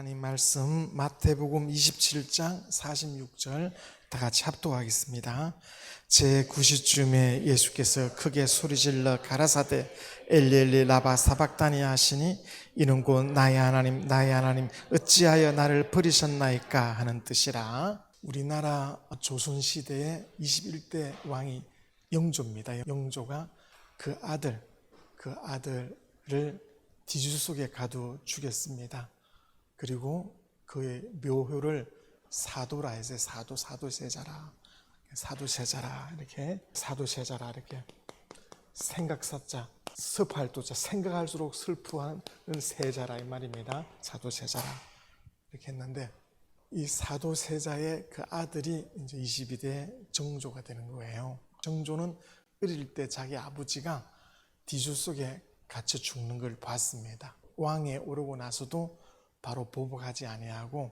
하나님 말씀 마태복음 27장 46절 다 같이 합독하겠습니다. 제9시쯤에 예수께서 크게 소리질러 가라사대 엘리 엘리 라바 사박다니 하시니 이는 곧 나의 하나님 나의 하나님 어찌하여 나를 버리셨나이까 하는 뜻이라. 우리나라 조선시대의 21대 왕이 영조입니다. 영조가 그 아들을 뒤질 속에 가두 죽였습니다. 그리고 그의 묘효를 사도라 해서 사도세자라 이렇게 생각사자 섭할도자 생각할수록 슬프하는 세자라 이 말입니다. 사도세자라 이렇게 했는데 이 사도세자의 그 아들이 이제 22대 정조가 되는 거예요. 정조는 어릴 때 자기 아버지가 뒤줄 속에 갇혀 죽는 걸 봤습니다. 왕에 오르고 나서도 바로 보복하지 아니하고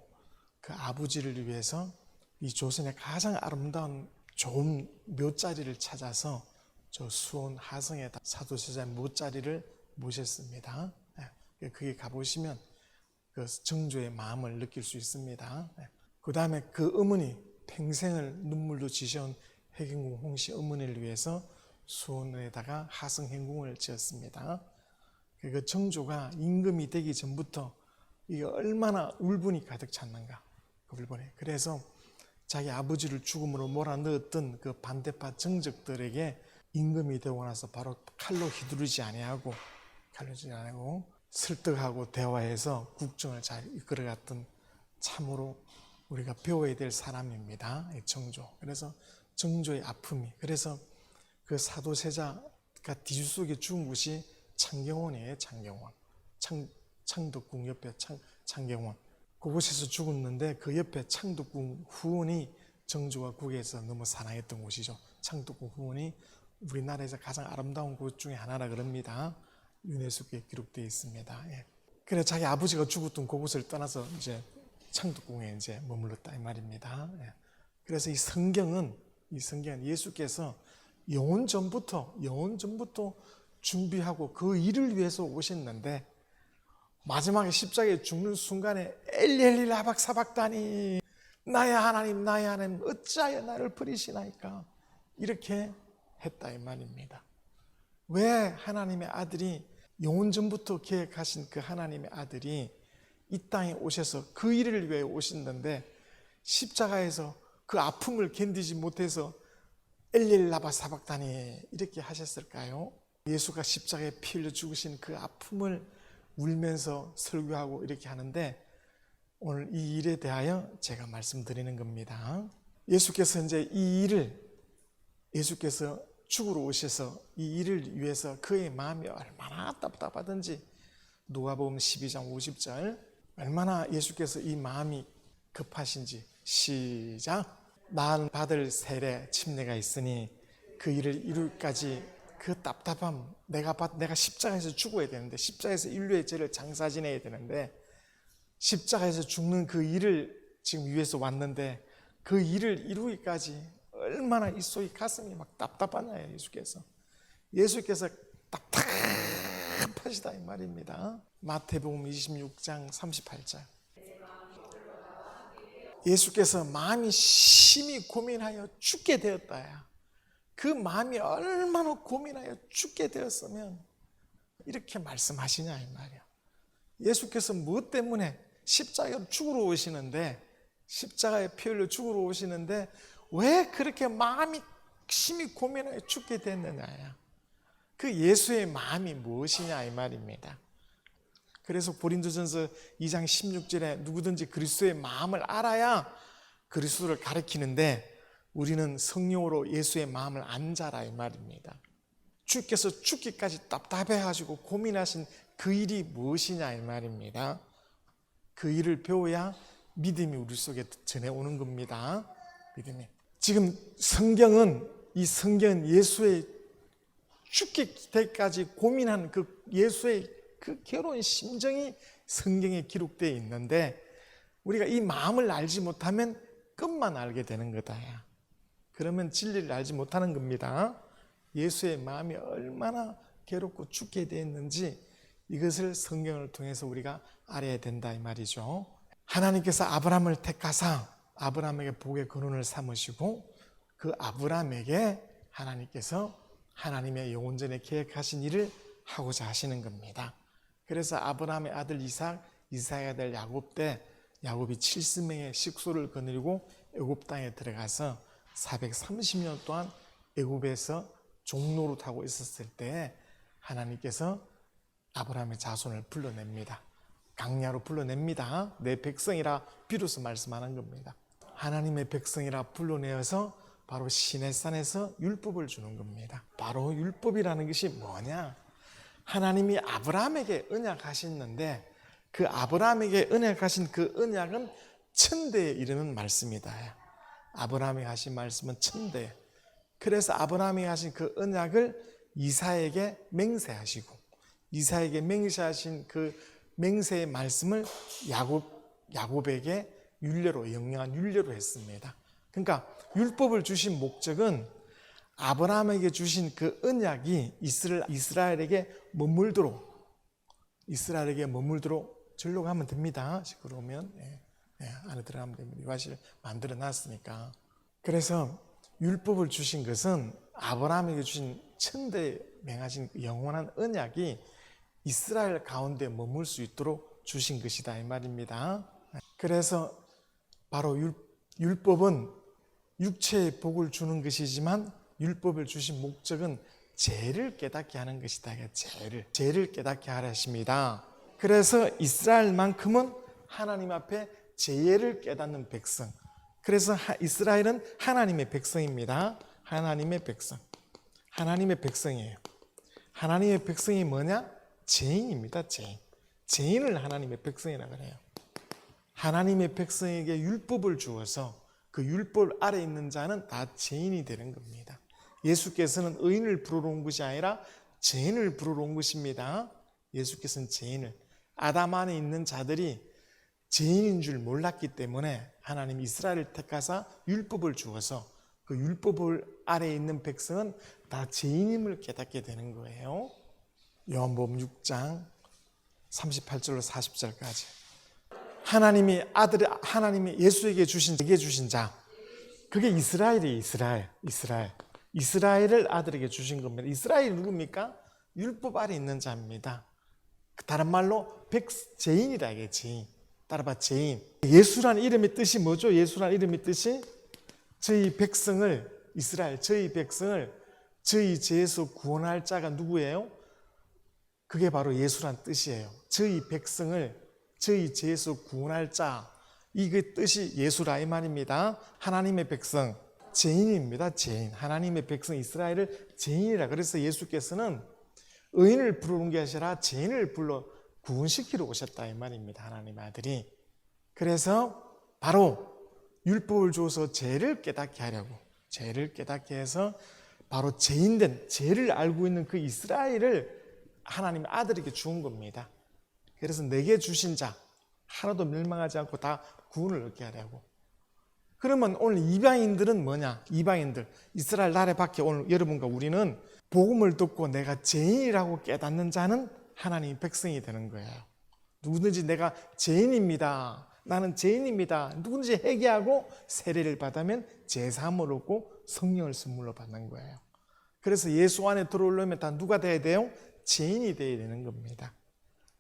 그 아버지를 위해서 이 조선의 가장 아름다운 좋은 묘자리를 찾아서 저 수원 하성에다 사도세자의 묘자리를 모셨습니다. 그게 가보시면 그 정조의 마음을 느낄 수 있습니다. 그 다음에 그 어머니 평생을 눈물로 지셔온 해경궁 홍씨 어머니를 위해서 수원에다가 하성행궁을 지었습니다. 그 정조가 임금이 되기 전부터 이게 얼마나 울분이 가득 찼는가 그 울분이. 그래서 자기 아버지를 죽음으로 몰아넣었던 그 반대파 정적들에게 임금이 되고 나서 바로 칼로 휘두르지 아니하고 설득하고 대화해서 국정을 잘 이끌어갔던 참으로 우리가 배워야 될 사람입니다. 정조. 그래서 정조의 아픔이, 그래서 그 사도세자가 뒤줄 속에 죽은 곳이 창경원이에요. 창경원. 창덕궁 옆에 창경원. 그곳에서 죽었는데 그 옆에 창덕궁 후원이 정조가 국에서 너무 사랑했던 곳이죠. 창덕궁 후원이 우리나라에서 가장 아름다운 곳 중에 하나라 그럽니다. 유네스코에 기록되어 있습니다. 그래 자기 아버지가 죽었던 그곳을 떠나서 이제 창덕궁에 이제 머물렀다 이 말입니다. 그래서 이 성경은 예수께서 영원 전부터 준비하고 그 일을 위해서 오셨는데 마지막에 십자가에 죽는 순간에 엘리 엘리 라박 사박다니 나의 하나님 나의 하나님 어찌하여 나를 버리시나이까 이렇게 했다 이 말입니다. 왜 하나님의 아들이 영원 전부터 계획하신 그 하나님의 아들이 이 땅에 오셔서 그 일을 위해 오셨는데 십자가에서 그 아픔을 견디지 못해서 엘리 엘리 라박 사박다니 이렇게 하셨을까요? 예수가 십자가에 피 흘려 죽으신 그 아픔을 울면서 설교하고 이렇게 하는데 오늘 이 일에 대하여 제가 말씀드리는 겁니다. 예수께서 이제 예수께서 죽으러 오셔서 이 일을 위해서 그의 마음이 얼마나 답답하든지 누가복음 12장 50절 얼마나 예수께서 이 마음이 급하신지 시작. 난 받을 세례 침례가 있으니 그 일을 이룰까지 그 답답함 내가 십자가에서 죽어야 되는데 십자가에서 인류의 죄를 장사지내야 되는데 십자가에서 죽는 그 일을 지금 위해서 왔는데 그 일을 이루기까지 얼마나 이 속이 가슴이 막 답답하나요. 예수께서 답답하시다 이 말입니다. 마태복음 26장 38절 예수께서 마음이 심히 고민하여 죽게 되었다야. 그 마음이 얼마나 고민하여 죽게 되었으면 이렇게 말씀하시냐 이 말이야. 예수께서 무엇 때문에 십자가로 죽으러 오시는데 십자가에 피 흘려 죽으러 오시는데 왜 그렇게 마음이 심히 고민하여 죽게 됐느냐야. 그 예수의 마음이 무엇이냐 이 말입니다. 그래서 고린도전서 2장 16절에 누구든지 그리스도의 마음을 알아야 그리스도를 가리키는데 우리는 성령으로 예수의 마음을 안 자라 이 말입니다. 주께서 죽기까지 답답해가지고 고민하신 그 일이 무엇이냐 이 말입니다. 그 일을 배워야 믿음이 우리 속에 전해오는 겁니다. 믿음이. 지금 이 성경은 예수의 죽기 때까지 고민한 그 예수의 그 괴로운 심정이 성경에 기록되어 있는데 우리가 이 마음을 알지 못하면 끝만 알게 되는 거다. 그러면 진리를 알지 못하는 겁니다. 예수의 마음이 얼마나 괴롭고 죽게 되었는지 이것을 성경을 통해서 우리가 알아야 된다 이 말이죠. 하나님께서 아브라함을 택하사 아브라함에게 복의 근원을 삼으시고 그 아브라함에게 하나님께서 하나님의 영원전에 계획하신 일을 하고자 하시는 겁니다. 그래서 아브라함의 아들 이삭, 이삭의 아들 야곱 때 야곱이 70명의 식소를 거느리고 애굽 땅에 들어가서 430년 동안 애굽에서 종노릇하고 있었을 때 하나님께서 아브라함의 자손을 불러냅니다. 강야로 불러냅니다. 내 백성이라 비로소 말씀하는 겁니다. 하나님의 백성이라 불러내어서 바로 시내산에서 율법을 주는 겁니다. 바로 율법이라는 것이 뭐냐? 하나님이 아브라함에게 언약하셨는데 그 아브라함에게 언약하신 그 언약은 천대에 이르는 말씀이다. 아브라함이 하신 말씀은 천대. 그래서 아브라함이 하신 그 언약을 이삭에게 맹세하시고 이삭에게 맹세하신 그 맹세의 말씀을 야곱에게 율례로 영영한 율례로 했습니다. 그러니까 율법을 주신 목적은 아브라함에게 주신 그 언약이 이스라엘에게 머물도록 절로 가면 됩니다. 그러면 안에 들어가면 됩니다. 이 과실 만들어 놨으니까. 그래서 율법을 주신 것은 아브라함에게 주신 천대에 맹하신 영원한 언약이 이스라엘 가운데 머물 수 있도록 주신 것이다 이 말입니다. 그래서 바로 율법은 육체의 복을 주는 것이지만 율법을 주신 목적은 죄를 깨닫게 하는 것이다. 죄를 깨닫게 하려 하십니다. 그래서 이스라엘만큼은 하나님 앞에 죄를 깨닫는 백성. 그래서 이스라엘은 하나님의 백성입니다. 하나님의 백성. 하나님의 백성이에요. 하나님의 백성이 뭐냐? 죄인입니다. 죄인을 하나님의 백성이라고 해요. 하나님의 백성에게 율법을 주어서 그 율법 아래 있는 자는 다 죄인이 되는 겁니다. 예수께서는 의인을 부르러 온 것이 아니라 죄인을 부르러 온 것입니다. 예수께서는 죄인을, 아담 안에 있는 자들이 죄인인 줄 몰랐기 때문에 하나님 이스라엘을 택하사 율법을 주어서 그 율법을 아래에 있는 백성은 다 죄인임을 깨닫게 되는 거예요. 요한복음 6장 38절로 40절까지 하나님이 예수에게 주신 자, 그게 이스라엘이에요. 이스라엘을 아들에게 주신 겁니다. 이스라엘이 누굽니까? 율법 아래 있는 자입니다. 다른 말로 죄인이다 이게 죄인. 따라봐 죄인. 예수라는 이름의 뜻이 뭐죠? 예수라는 이름의 뜻이 저희 백성을 이스라엘 저희 백성을 저희 죄에서 구원할 자가 누구예요? 그게 바로 예수란 뜻이에요. 저희 백성을 저희 죄에서 구원할 자, 이게 뜻이 예수라 이 말입니다. 하나님의 백성, 죄인입니다. 죄인. 하나님의 백성 이스라엘을 죄인이라. 그래서 예수께서는 의인을 부르러 온 게 아니라 죄인을 불러 구원시키러 오셨다 이 말입니다. 하나님의 아들이. 그래서 바로 율법을 줘서 죄를 깨닫게 하려고, 죄를 깨닫게 해서 바로 죄인된 죄를 알고 있는 그 이스라엘을 하나님의 아들에게 주은 겁니다. 그래서 내게 주신 자 하나도 멸망하지 않고 다 구원을 얻게 하려고. 그러면 오늘 이방인들은 뭐냐? 이방인들, 이스라엘 나라에 밖에 오늘 여러분과 우리는 복음을 듣고 내가 죄인이라고 깨닫는 자는 하나님의 백성이 되는 거예요. 누구든지 내가 죄인입니다. 나는 죄인입니다. 누구든지 회개하고 세례를 받으면 죄사함을 얻고 성령을 선물로 받는 거예요. 그래서 예수 안에 들어오려면 다 누가 돼야 돼요? 죄인이 돼야 되는 겁니다.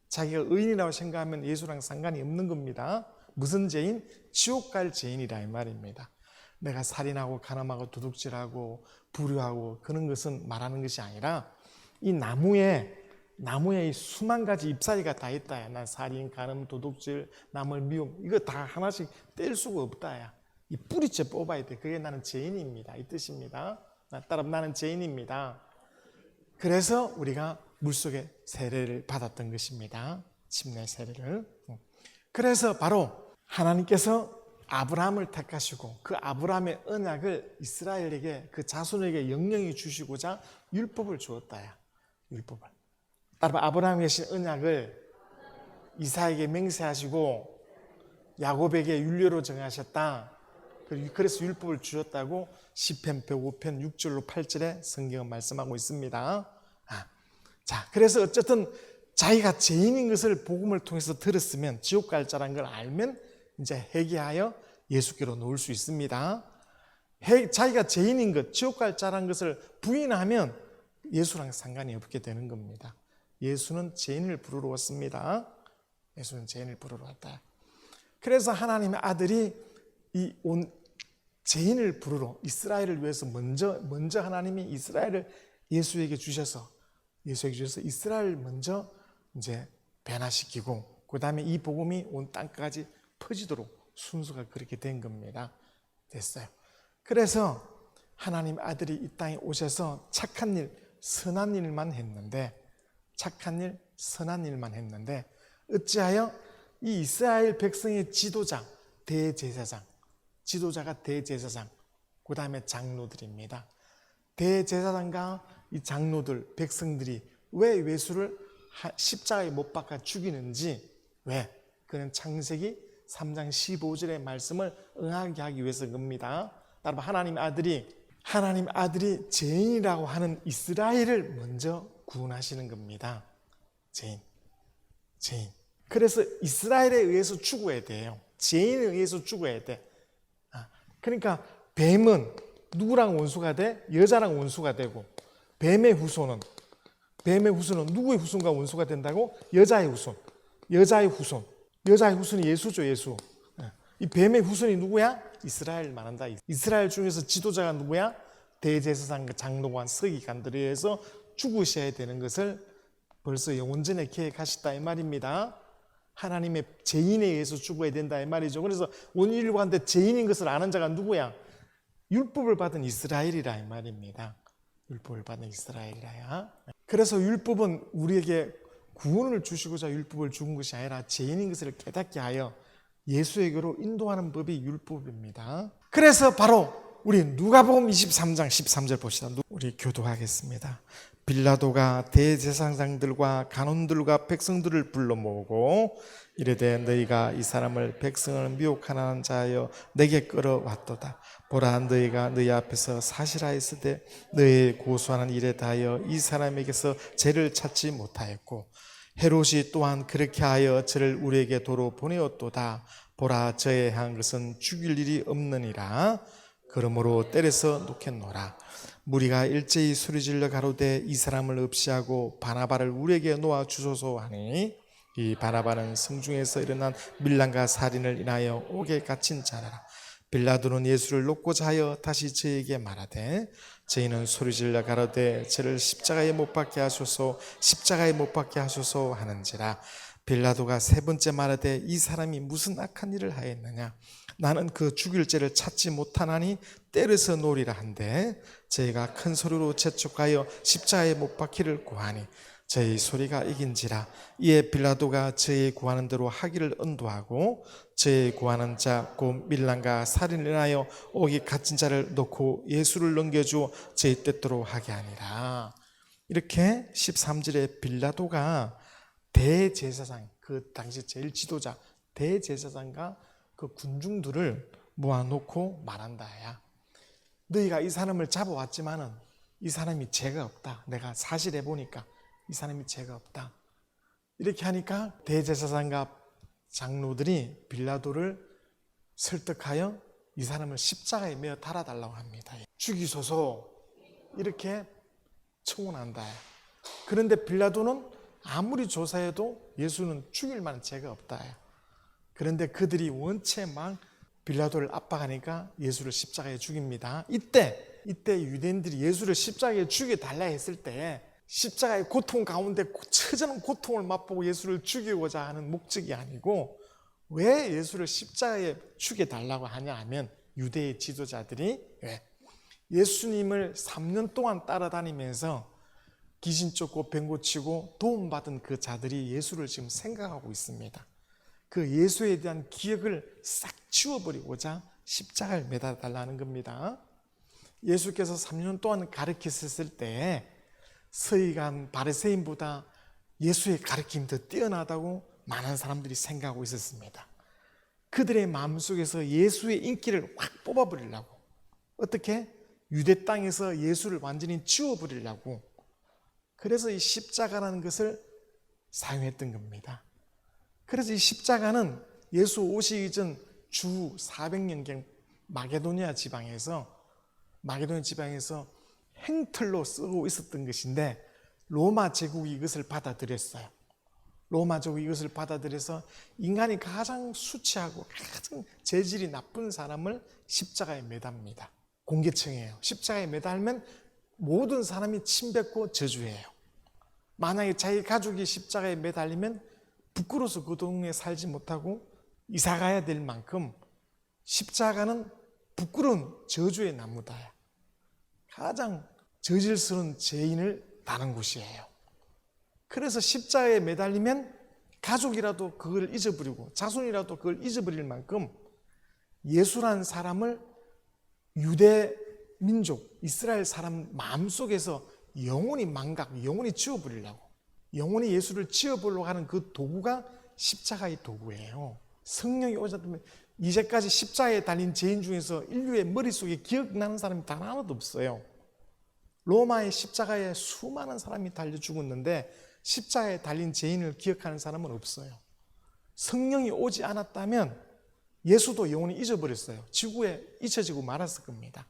자기가 의인이라고 생각하면 예수랑 상관이 없는 겁니다. 무슨 죄인? 지옥 갈 죄인이라 이 말입니다. 내가 살인하고 간음하고 도둑질하고 불효하고 그런 것은 말하는 것이 아니라 이 나무에 이 수만 가지 잎사귀가 다 있다. 난 살인, 간음, 도둑질, 남을 미움 이거 다 하나씩 뗄 수가 없다. 이 뿌리째 뽑아야 돼. 그게 나는 죄인입니다. 이 뜻입니다. 따라 나는 죄인입니다. 그래서 우리가 물속에 세례를 받았던 것입니다. 침례 세례를. 그래서 바로 하나님께서 아브라함을 택하시고 그 아브라함의 언약을 이스라엘에게 그 자손에게 영영히 주시고자 율법을 주었다야. 율법을. 따라 아브라함에게 주신 언약을 이삭에게 맹세하시고 야곱에게 율례로 정하셨다. 그래서 율법을 주셨다고 시편 105편 6절로 8절에 성경은 말씀하고 있습니다. 자, 그래서 어쨌든 자기가 죄인인 것을 복음을 통해서 들었으면 지옥 갈 자라는 걸 알면 이제 회개하여 예수께로 놓을 수 있습니다. 자기가 죄인인 것, 지옥 갈 자란 것을 부인하면 예수랑 상관이 없게 되는 겁니다. 예수는 죄인을 부르러 왔습니다. 예수는 죄인을 부르러 왔다. 그래서 하나님의 아들이 이 온 죄인을 부르러 이스라엘을 위해서 먼저 하나님이 이스라엘을 예수에게 주셔서 이스라엘을 먼저 이제 변화시키고 그 다음에 이 복음이 온 땅까지 퍼지도록 순서가 그렇게 된 겁니다. 됐어요. 그래서 하나님 아들이 이 땅에 오셔서 착한 일, 선한 일만 했는데 어찌하여 이 이스라엘 백성의 지도자가 대제사장, 그 다음에 장로들입니다. 대제사장과 이 장로들, 백성들이 왜 예수를 십자가에 못 박아 죽이는지, 왜? 그는 창세기 3장 15절의 말씀을 응하게 하기 위해서 겁니다. 따라서 하나님 아들이 죄인이라고 하는 이스라엘을 먼저 구원하시는 겁니다. 죄인. 그래서 이스라엘에 의해서 죽어야 돼요. 죄인에 의해서 죽어야 돼. 그러니까 뱀은 누구랑 원수가 돼? 여자랑 원수가 되고, 뱀의 후손은 누구의 후손과 원수가 된다고? 여자의 후손이 예수죠, 예수. 이 뱀의 후손이 누구야? 이스라엘 말한다. 이스라엘 중에서 지도자가 누구야? 대제사장, 장로관, 서기관들에 의해서 죽으셔야 되는 것을 벌써 영원전에 계획하셨다 이 말입니다. 하나님의 죄인에 의해서 죽어야 된다 이 말이죠. 그래서 온 인류가한테 죄인인 것을 아는 자가 누구야? 율법을 받은 이스라엘이라 이 말입니다. 율법을 받은 이스라엘이라야. 그래서 율법은 우리에게 구원을 주시고자 율법을 주은 것이 아니라 죄인인 것을 깨닫게 하여 예수에게로 인도하는 법이 율법입니다. 그래서 바로 우리 누가복음 23장 13절 봅시다. 우리 교도하겠습니다. 빌라도가 대제사장들과 간원들과 백성들을 불러 모으고 이르되 너희가 이 사람을 백성을 미혹하는 자여 내게 끌어왔도다. 보라 너희가 너희 앞에서 사실하였으되 너희 고소하는 일에 대하여 이 사람에게서 죄를 찾지 못하였고 헤롯이 또한 그렇게 하여 저를 우리에게 도로 보내었도다. 보라 저의 한 것은 죽일 일이 없느니라. 그러므로 때려서 놓겠노라. 무리가 일제히 소리질러 가로되 이 사람을 없이하고 바나바를 우리에게 놓아 주소서 하니 이 바나바는 성중에서 일어난 밀란과 살인을 인하여 옥에 갇힌 자라. 빌라도는 예수를 놓고자 하여 다시 저에게 말하되 저희는 소리질러 가로되 저를 십자가에 못 박게 하소서 하는지라. 빌라도가 세 번째 말하되 이 사람이 무슨 악한 일을 하였느냐? 나는 그 죽일 죄를 찾지 못하나니 때려서 놓으리라 한데 저희가 큰 소리로 재촉하여 십자가에 못 박기를 구하니 저희 소리가 이긴지라. 이에 빌라도가 저희 구하는 대로 하기를 언도하고 저희 구하는 자 곧 밀란과 살인을 하여 옥에 갇힌 자를 놓고 예수를 넘겨주어 저희 뜻대로 하게 하니라. 이렇게 13절에 빌라도가 대제사장, 그 당시 제일 지도자 대제사장과 그 군중들을 모아놓고 말한다야. 너희가 이 사람을 잡아왔지만은 이 사람이 죄가 없다. 내가 사실해 보니까 이 사람이 죄가 없다. 이렇게 하니까 대제사장과 장로들이 빌라도를 설득하여 이 사람을 십자가에 매어 달아달라고 합니다. 죽이소서 이렇게 청원한다. 그런데 빌라도는 아무리 조사해도 예수는 죽일 만한 죄가 없다. 그런데 그들이 원체 막 빌라도를 압박하니까 예수를 십자가에 죽입니다. 이때 유대인들이 예수를 십자가에 죽여달라 했을 때 십자가의 고통 가운데 처절한 고통을 맛보고 예수를 죽이고자 하는 목적이 아니고 왜 예수를 십자가에 죽여달라고 하냐 하면 유대의 지도자들이 예수님을 3년 동안 따라다니면서 귀신 쫓고 병 고치고 도움받은 그 자들이 예수를 지금 생각하고 있습니다. 그 예수에 대한 기억을 싹 지워버리고자 십자가를 매달라는 겁니다. 예수께서 3년 동안 가르치셨을 때 서기관 바리새인보다 예수의 가르침이 더 뛰어나다고 많은 사람들이 생각하고 있었습니다. 그들의 마음속에서 예수의 인기를 확 뽑아버리려고, 어떻게? 유대 땅에서 예수를 완전히 지워버리려고, 그래서 이 십자가라는 것을 사용했던 겁니다. 그래서 이 십자가는 예수 오시기 전 주 400년경 마게도니아 지방에서 행틀로 쓰고 있었던 것인데 로마 제국이 이것을 받아들였어요. 로마 제국이 이것을 받아들여서 인간이 가장 수치하고 가장 재질이 나쁜 사람을 십자가에 매답니다. 공개청이에요. 십자가에 매달면 모든 사람이 침뱉고 저주해요. 만약에 자기 가족이 십자가에 매달리면 부끄러워서 그 동네에 살지 못하고 이사 가야 될 만큼 십자가는 부끄러운 저주의 나무다야. 가장 저질스러운 죄인을 다는 곳이에요. 그래서 십자가에 매달리면 가족이라도 그걸 잊어버리고 자손이라도 그걸 잊어버릴 만큼 예수라는 사람을 유대 민족, 이스라엘 사람 마음속에서 영원히 영원히 지워버리려고, 영원히 예수를 지워보려고 하는 그 도구가 십자가의 도구예요. 성령이 오셨다면 이제까지 십자가에 달린 죄인 중에서 인류의 머릿속에 기억나는 사람이 단 하나도 없어요. 로마의 십자가에 수많은 사람이 달려 죽었는데 십자가에 달린 죄인을 기억하는 사람은 없어요. 성령이 오지 않았다면 예수도 영원히 잊어버렸어요. 지구에 잊혀지고 말았을 겁니다.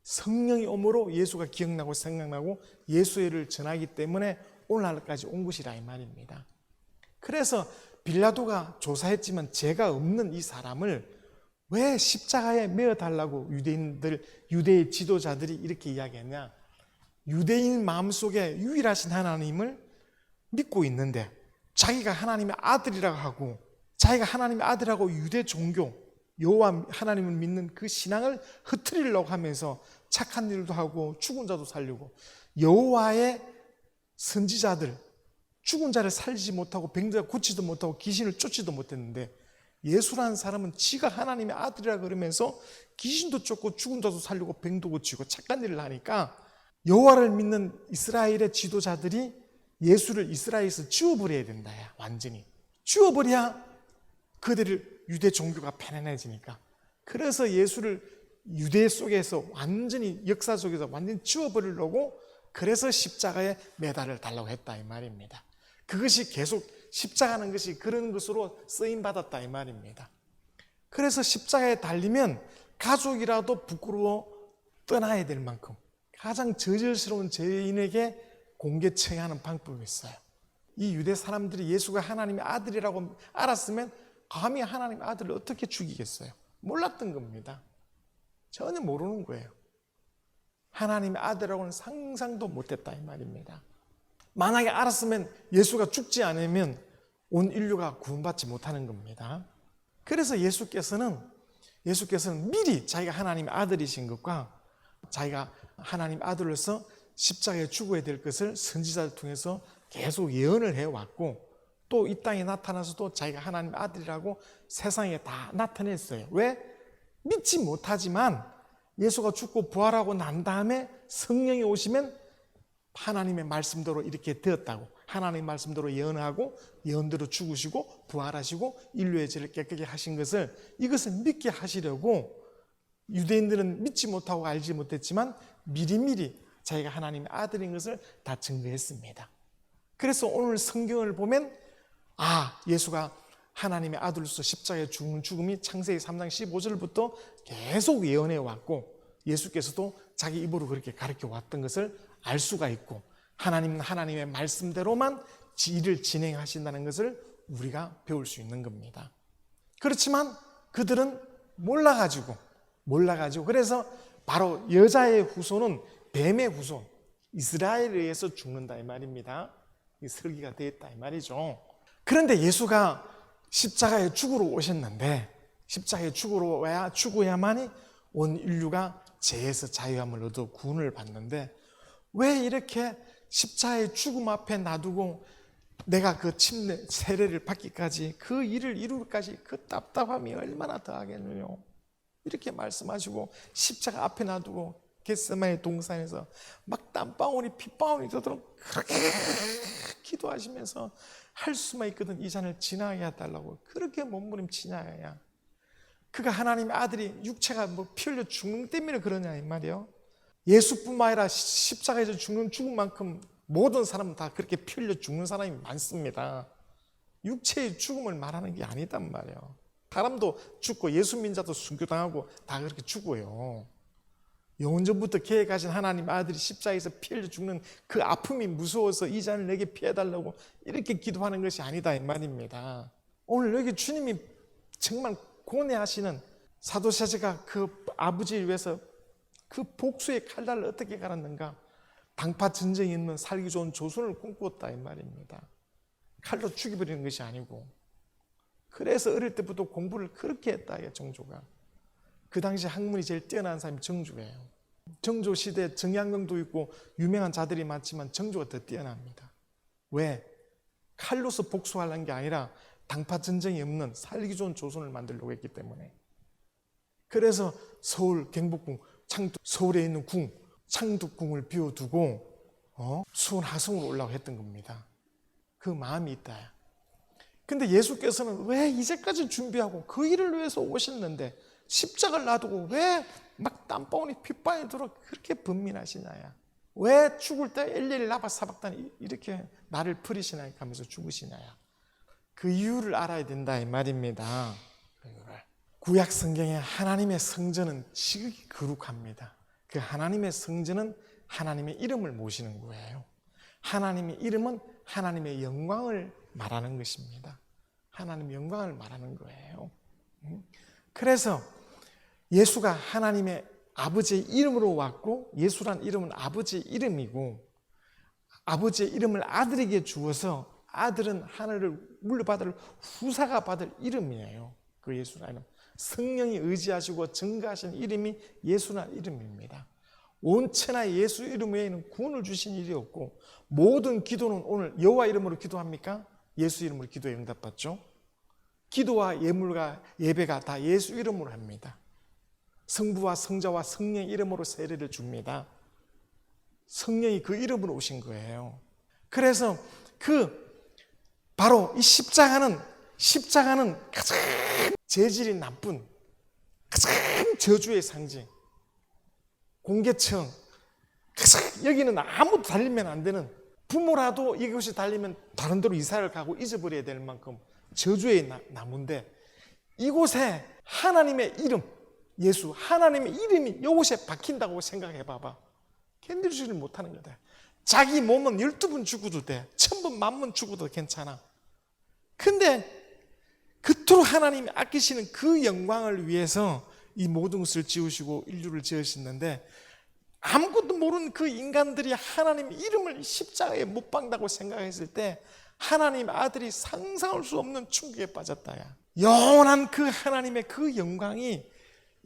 성령이 오므로 예수가 기억나고 생각나고 예수의 일을 전하기 때문에 오늘날까지 온 것이라 이 말입니다. 그래서 빌라도가 조사했지만 죄가 없는 이 사람을 왜 십자가에 메어달라고 유대의 지도자들이 이렇게 이야기했냐. 유대인 마음속에 유일하신 하나님을 믿고 있는데 자기가 하나님의 아들이라고 하고 자기가 하나님의 아들하고 유대 종교 여호와 하나님을 믿는 그 신앙을 흐트리려고 하면서 착한 일도 하고 죽은 자도 살리고 여호와의 선지자들 죽은 자를 살리지 못하고 병들어 고치도 못하고 귀신을 쫓지도 못했는데 예수라는 사람은 지가 하나님의 아들이라 그러면서 귀신도 쫓고 죽은 자도 살리고 병도 고치고 착한 일을 하니까 여호와를 믿는 이스라엘의 지도자들이 예수를 이스라엘에서 지워버려야 된다. 완전히 지워버려야 그들을 유대 종교가 편안해지니까. 그래서 예수를 유대 속에서 완전히 역사 속에서 완전히 지워버리려고 그래서 십자가에 매달을 달라고 했다 이 말입니다. 그것이 계속 십자가는 것이 그런 것으로 쓰임받았다 이 말입니다. 그래서 십자가에 달리면 가족이라도 부끄러워 떠나야 될 만큼 가장 저질스러운 죄인에게 공개처형하는 방법이 있어요. 이 유대 사람들이 예수가 하나님의 아들이라고 알았으면 감히 하나님의 아들을 어떻게 죽이겠어요? 몰랐던 겁니다. 전혀 모르는 거예요. 하나님의 아들이라고는 상상도 못했다 이 말입니다. 만약에 알았으면 예수가 죽지 않으면 온 인류가 구원받지 못하는 겁니다. 그래서 예수께서는 미리 자기가 하나님의 아들이신 것과 자기가 하나님 아들로서 십자가에 죽어야 될 것을 선지자를 통해서 계속 예언을 해왔고 또 이 땅에 나타나서도 자기가 하나님의 아들이라고 세상에 다 나타냈어요. 왜? 믿지 못하지만 예수가 죽고 부활하고 난 다음에 성령이 오시면 하나님의 말씀대로 이렇게 되었다고 하나님의 말씀대로 예언하고 예언대로 죽으시고 부활하시고 인류의 죄를 깨끗게 하신 것을 이것을 믿게 하시려고 유대인들은 믿지 못하고 알지 못했지만 미리미리 자기가 하나님의 아들인 것을 다 증거했습니다. 그래서 오늘 성경을 보면 예수가 하나님의 아들로서 십자가에 죽는 죽음이 창세기 3장 15절부터 계속 예언해 왔고 예수께서도 자기 입으로 그렇게 가르쳐 왔던 것을 알 수가 있고 하나님은 하나님의 말씀대로만 일을 진행하신다는 것을 우리가 배울 수 있는 겁니다. 그렇지만 그들은 몰라가지고 그래서 바로 여자의 후손은 뱀의 후손 이스라엘에 의해서 죽는다 이 말입니다. 이 설계가 되었다 이 말이죠. 그런데 예수가 십자가에 죽으러 오셨는데 십자가에 죽어야만이 온 인류가 죄에서 자유함을 얻어 구원을 받는데 왜 이렇게 십자가의 죽음 앞에 놔두고 내가 그 세례를 받기까지 그 일을 이루기까지 그 답답함이 얼마나 더하겠느냐 이렇게 말씀하시고 십자가 앞에 놔두고 겟세마네 동산에서 막 땀방울이 핏방울이 되도록 그렇게 기도하시면서 할 수만 있거든 이 잔을 지나게 해달라고 그렇게 몸부림치냐야. 그가 하나님의 아들이 육체가 피 흘려 죽는 때문에 그러냐 이 말이에요. 예수뿐만 아니라 십자가에서 죽는 죽음만큼 모든 사람은 다 그렇게 피 흘려 죽는 사람이 많습니다. 육체의 죽음을 말하는 게 아니단 말이에요. 사람도 죽고 예수 민자도 순교당하고 다 그렇게 죽어요. 영원전부터 계획하신 하나님 아들이 십자가에서 피 흘려 죽는 그 아픔이 무서워서 이 잔을 내게 피해달라고 이렇게 기도하는 것이 아니다 이 말입니다. 오늘 여기 주님이 정말 고뇌하시는 사도세자가 그 아버지를 위해서 그 복수의 칼날을 어떻게 갈았는가. 당파 전쟁이 있는 살기 좋은 조선을 꿈꾸었다 이 말입니다. 칼로 죽여버리는 것이 아니고. 그래서 어릴 때부터 공부를 그렇게 했다 정조가. 그 당시 학문이 제일 뛰어난 사람이 정조예요. 정조 시대에 정약용도 있고 유명한 자들이 많지만 정조가 더 뛰어납니다. 왜? 칼로서 복수하려는 게 아니라 당파 전쟁이 없는 살기 좋은 조선을 만들려고 했기 때문에. 그래서 서울 경복궁, 서울에 있는 궁, 창덕궁을 비워두고 수원 하성으로 올라고 했던 겁니다. 그 마음이 있다. 근데 예수께서는 왜 이제까지 준비하고 그 일을 위해서 오셨는데 십자가를 놔두고 왜 막 땀방울이 핏방에 들어 그렇게 번민하시냐야. 왜 죽을 때 엘리엘 라바 사박단이 이렇게 나를 버리시나요 하면서 죽으시냐야. 그 이유를 알아야 된다 이 말입니다. 구약 성경에 하나님의 성전은 지극히 거룩합니다. 그 하나님의 성전은 하나님의 이름을 모시는 거예요. 하나님의 이름은 하나님의 영광을 말하는 것입니다. 하나님의 영광을 말하는 거예요. 그래서 예수가 하나님의 아버지의 이름으로 왔고, 예수란 이름은 아버지의 이름이고, 아버지의 이름을 아들에게 주어서 아들은 하늘을 물려받을 후사가 받을 이름이에요. 그 예수라는 성령이 의지하시고 증거하신 이름이 예수라는 이름입니다. 온 천하에 예수 이름 외에는 구원을 주신 일이 없고, 모든 기도는 오늘 여호와 이름으로 기도합니까? 예수 이름으로 기도에 응답받죠. 기도와 예물과 예배가 다 예수 이름으로 합니다. 성부와 성자와 성령의 이름으로 세례를 줍니다. 성령이 그 이름으로 오신 거예요. 그래서 바로 이 십자가는 가장 재질이 나쁜, 가장 저주의 상징, 공개청, 여기는 아무도 달리면 안 되는, 부모라도 이것이 달리면 다른 데로 이사를 가고 잊어버려야 될 만큼 저주의 나무인데, 이곳에 하나님의 이름, 예수, 하나님의 이름이 이곳에 박힌다고 생각해 봐봐. 견디지를 못하는 거다. 자기 몸은 12번 죽어도 돼. 1000번, 10,000번 죽어도 괜찮아. 근데 그토록 하나님이 아끼시는 그 영광을 위해서 이 모든 것을 지으시고 인류를 지으셨는데, 아무것도 모르는 그 인간들이 하나님의 이름을 십자가에 못 박는다고 생각했을 때 하나님 아들이 상상할 수 없는 충격에 빠졌다야. 영원한 그 하나님의 그 영광이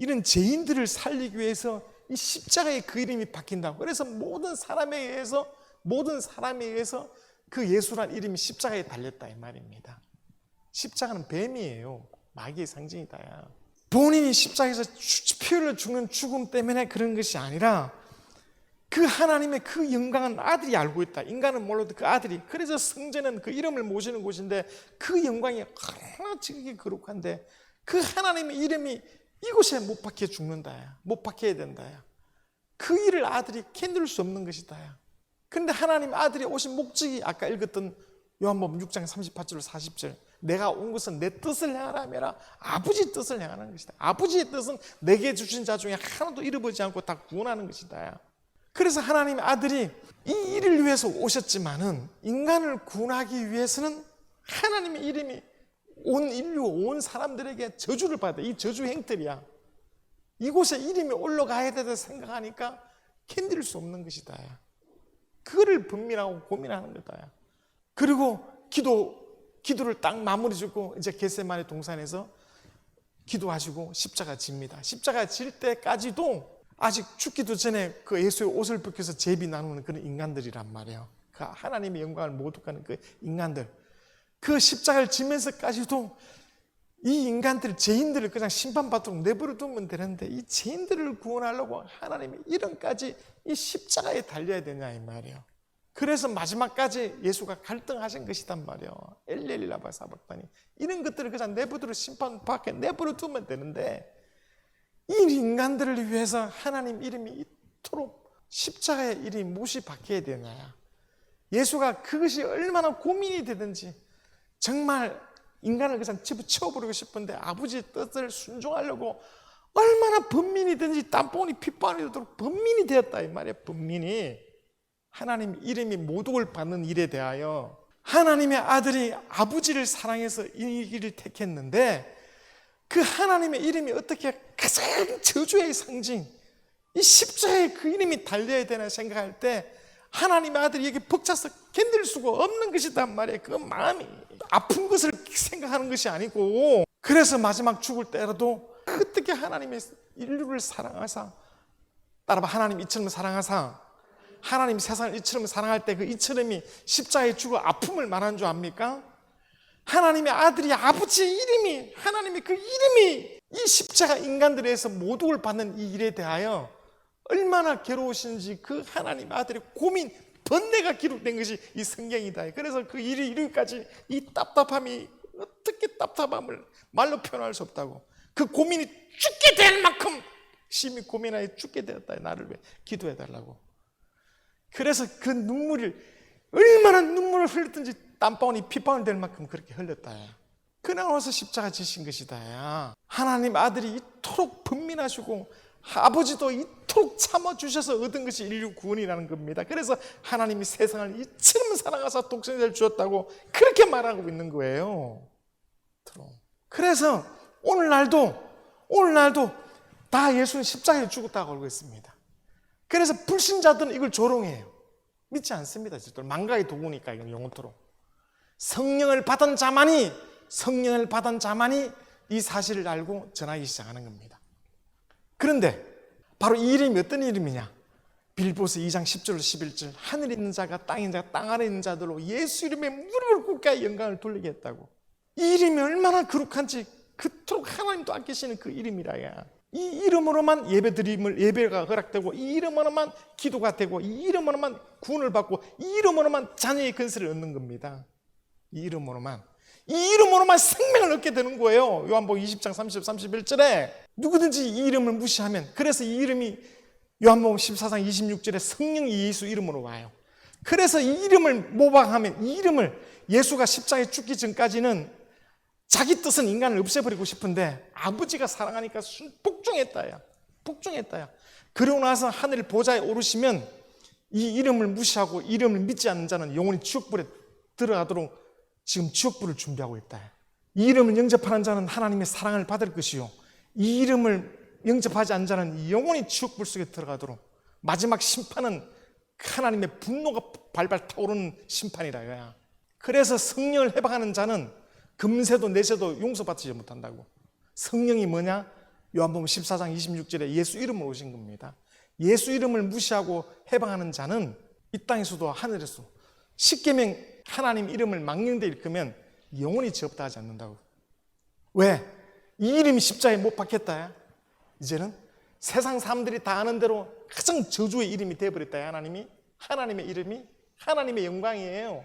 이런 죄인들을 살리기 위해서 이 십자가에 그 이름이 박힌다고. 그래서 모든 사람에 의해서 그 예수란 이름이 십자가에 달렸다 이 말입니다. 십자가는 뱀이에요. 마귀의 상징이다야. 본인이 십자가에서 피 흘려 죽는 죽음 때문에 그런 것이 아니라 그 하나님의 그 영광은 아들이 알고 있다. 인간은 몰라도 그 아들이. 그래서 성전은 그 이름을 모시는 곳인데 그 영광이 얼마나 지극히 거룩한데 그 하나님의 이름이 이곳에 못 박혀 죽는다야. 못 박혀야 된다야. 그 일을 아들이 견딜 수 없는 것이다야. 그런데 하나님 아들이 오신 목적이 아까 읽었던 요한복음 6장 38절 40절, 내가 온 것은 내 뜻을 행하라 하매라. 아버지 뜻을 행하는 것이다. 아버지의 뜻은 내게 주신 자 중에 하나도 잃어버리지 않고 다 구원하는 것이다. 그래서 하나님의 아들이 이 일을 위해서 오셨지만은 인간을 구원하기 위해서는 하나님의 이름이 온 인류, 온 사람들에게 저주를 받아. 이 저주 행틀이야. 이곳에 이름이 올라가야 되다 생각하니까 견딜 수 없는 것이다. 그거를 분민하고 고민하는 거다. 그리고 기도를 딱 마무리 짓고 이제 겟세마네 동산에서 기도하시고 십자가 집니다. 십자가 질 때까지도 아직 죽기도 전에 그 예수의 옷을 벗겨서 제비 나누는 그런 인간들이란 말이에요. 그 하나님의 영광을 모독하는 그 인간들. 그 십자가를 지면서까지도 이 인간들, 죄인들을 그냥 심판받도록 내버려 두면 되는데 이 죄인들을 구원하려고 하나님의 이름까지 이 십자가에 달려야 되냐 이 말이에요. 그래서 마지막까지 예수가 갈등하신 것이단 말이에요. 엘리엘 라바 사박단이. 이런 것들을 그냥 내버려 심판 밖에 내버려 두면 되는데 이 인간들을 위해서 하나님 이름이 이토록 십자가의 이름이 못이 박혀야 되냐. 예수가 그것이 얼마나 고민이 되든지 정말 인간을 그냥 집어치워버리고 싶은데 아버지의 뜻을 순종하려고 얼마나 번민이든지 땀방울이 핏방울이 되도록 번민이 되었다 이 말이에요. 번민이 하나님 이름이 모독을 받는 일에 대하여 하나님의 아들이 아버지를 사랑해서 이 길을 택했는데 그 하나님의 이름이 어떻게 가장 저주의 상징 이 십자가에 그 이름이 달려야 되나 생각할 때 하나님의 아들이 여기 벅차서 견딜 수가 없는 것이단 말이에요. 그 마음이 아픈 것을 생각하는 것이 아니고 그래서 마지막 죽을 때라도 어떻게 하나님의 인류를 사랑하사 따라봐 하나님 이처럼 사랑하사 하나님 세상을 이처럼 사랑할 때 그 이처럼이 십자가에 죽어 아픔을 말하는 줄 압니까? 하나님의 아들이 아버지의 이름이 하나님의 그 이름이 이 십자가 인간들에 의해서 모독을 받는 이 일에 대하여 얼마나 괴로우신지 그 하나님의 아들의 고민 번뇌가 기록된 것이 이 성경이다. 그래서 그 일이 이르기까지 이 답답함이 어떻게 답답함을 말로 표현할 수 없다고 그 고민이 죽게 될 만큼 심히 고민하여 죽게 되었다. 나를 위해 기도해 달라고. 그래서 그 눈물을 얼마나 눈물을 흘렸든지 땀방울이 핏방울 될 만큼 그렇게 흘렸다. 그러고 나서 십자가 지신 것이다. 하나님 아들이 이토록 번민하시고 아버지도 이토록 참아주셔서 얻은 것이 인류 구원이라는 겁니다. 그래서 하나님이 세상을 이처럼 사랑하사 독생자를 주었다고 그렇게 말하고 있는 거예요. 그래서 오늘날도 다 예수는 십자가에 죽었다고 알고 있습니다. 그래서 불신자들은 이걸 조롱해요. 믿지 않습니다. 망가의 도구니까 이건 영원토록. 성령을 받은 자만이 이 사실을 알고 전하기 시작하는 겁니다. 그런데 바로 이 이름이 어떤 이름이냐? 빌보서 2장 10절 11절 하늘에 있는 자가 땅에 있는 자가 땅 아래 있는 자들로 예수 이름에 무릎을 꿇게 영광을 돌리게 했다고. 이 이름이 얼마나 거룩한지 그토록 하나님도 아끼시는 그 이름이라야. 이 이름으로만 예배가 허락되고 이 이름으로만 기도가 되고 이 이름으로만 구원을 받고 이 이름으로만 자녀의 근세를 얻는 겁니다. 이 이름으로만 생명을 얻게 되는 거예요. 요한복음 20장 30, 31절에 누구든지 이 이름을 무시하면 그래서 이 이름이 요한복음 14장 26절에 성령이 예수 이름으로 와요. 그래서 이 이름을 모방하면 이 이름을 예수가 십자가에 죽기 전까지는 자기 뜻은 인간을 없애버리고 싶은데 아버지가 사랑하니까 복종했다야. 그러고 나서 하늘 보좌에 오르시면 이 이름을 무시하고 이름을 믿지 않는 자는 영원히 지옥불에 들어가도록 지금 지옥불을 준비하고 있다. 이 이름을 영접하는 자는 하나님의 사랑을 받을 것이요 이 이름을 영접하지 않는 자는 영원히 지옥불 속에 들어가도록 마지막 심판은 하나님의 분노가 발발 타오르는 심판이라. 그래서 성령을 해방하는 자는 금세도 내세도 용서받지 못한다고. 성령이 뭐냐? 요한복음 14장 26절에 예수 이름으로 오신 겁니다. 예수 이름을 무시하고 해방하는 자는 이 땅에서도 하늘에서도 십계명 하나님 이름을 망령되이 일으키면 영원히 죄없다 하지 않는다고. 왜? 이 이름이 십자가에 못 박혔다. 이제는 세상 사람들이 다 아는 대로 가장 저주의 이름이 되어버렸다. 하나님의 이름이 하나님의 영광이에요.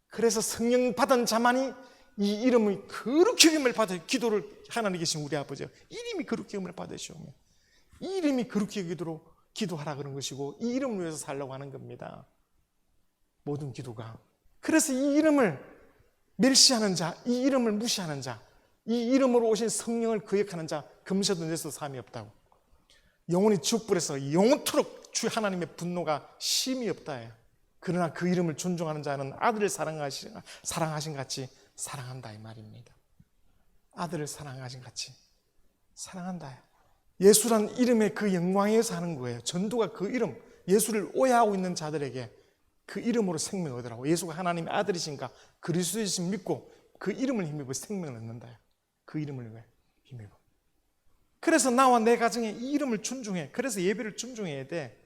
그래서 성령 받은 자만이 이 이름의 거룩히 여김을 받아 기도를 하나님 계신 우리 아버지 이름이 거룩히 여김을 받으시오면 이 이름이 거룩히 여기도록 기도하라 그런 것이고 이 이름을 위해서 살려고 하는 겁니다. 모든 기도가. 그래서 이 이름을 멸시하는 자, 이 이름을 무시하는 자, 이 이름으로 오신 성령을 거역하는 자 금세도 내서 사함이 없다고. 영원히 지옥불에서 영원토록 주 하나님의 분노가 심히 없다. 그러나 그 이름을 존중하는 자는 아들을 사랑하신 같이 사랑한다 이 말입니다. 아들을 사랑하신 같이 사랑한다. 예수란 이름의 그 영광에서 하는 거예요. 전도가 그 이름, 예수를 오해하고 있는 자들에게 그 이름으로 생명을 얻으라고. 예수가 하나님의 아들이신가 그리스도이신 믿고 그 이름을 힘입어 생명을 얻는다. 그 이름을 왜 힘입어. 그래서 나와 내 가정에 이 이름을 존중해. 그래서 예배를 존중해야 돼.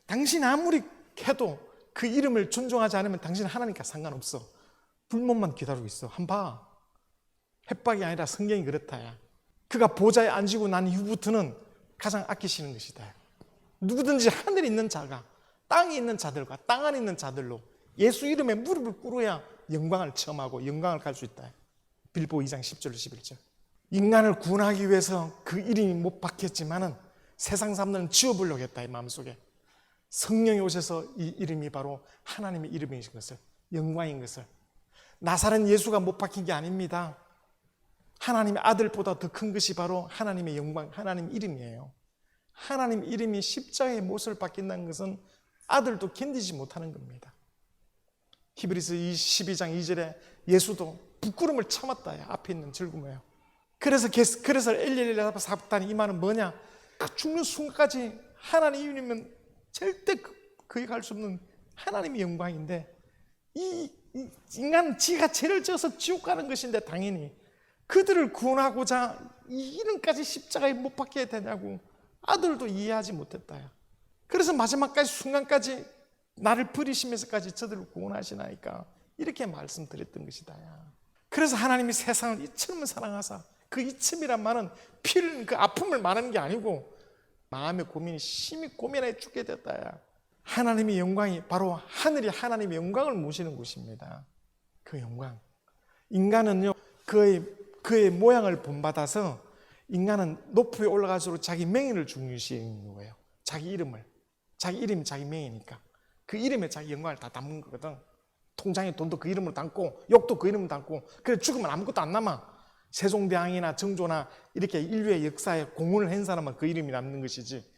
당신 아무리 해도 그 이름을 존중하지 않으면 당신은 하나님과 상관없어. 불못만 기다리고 있어. 한번 봐. 협박이 아니라 성경이 그렇다. 그가 보좌에 앉히고 난 이후부터는 가장 아끼시는 것이다. 누구든지 하늘에 있는 자가 땅에 있는 자들과 땅 안에 있는 자들로 예수 이름에 무릎을 꿇어야 영광을 체험하고 영광을 갈 수 있다. 빌보 2장 10절 11절. 인간을 구원하기 위해서 그 이름이 못 박혔지만은 세상 사람들은 지워보려고 했다. 이 마음속에. 성령이 오셔서 이 이름이 바로 하나님의 이름이신 것을, 영광인 것을, 나사렛 예수가 못 박힌 게 아닙니다. 하나님의 아들보다 더 큰 것이 바로 하나님의 영광, 하나님 이름이에요. 하나님 이름이 십자가의 못을 박힌다는 것은 아들도 견디지 못하는 겁니다. 히브리서 12장 2절에 예수도 부끄러움을 참았다. 앞에 있는 즐거움이에요. 그래서 엘리엘라 사박단이 이 말은 뭐냐? 죽는 순간까지 하나님 이름이면 절대 거기 갈 수 없는 하나님의 영광인데, 이 인간은 지가 죄를 지어서 지옥 가는 것인데 당연히 그들을 구원하고자 이 이름까지 십자가에 못 박혀야 되냐고 아들도 이해하지 못했다. 그래서 마지막까지 순간까지 나를 버리시면서까지 저들을 구원하시나이까 이렇게 말씀드렸던 것이다. 그래서 하나님이 세상을 이처럼 사랑하사, 그 이첨이란 말은 피를, 그 아픔을 말하는 게 아니고 마음의 고민이 심히 고민하여 죽게 됐다. 하나님의 영광이 바로 하늘이 하나님의 영광을 모시는 곳입니다. 그 영광. 인간은요, 그의 모양을 본받아서 인간은 높이 올라갈수록 자기 명예를 중요시하는 거예요. 자기 이름이 자기 명예니까 그 이름에 자기 영광을 다 담는 거거든. 통장에 돈도 그 이름으로 담고 욕도 그 이름으로 담고, 그래 죽으면 아무것도 안 남아. 세종대왕이나 정조나 이렇게 인류의 역사에 공헌을 한 사람은 그 이름이 남는 것이지,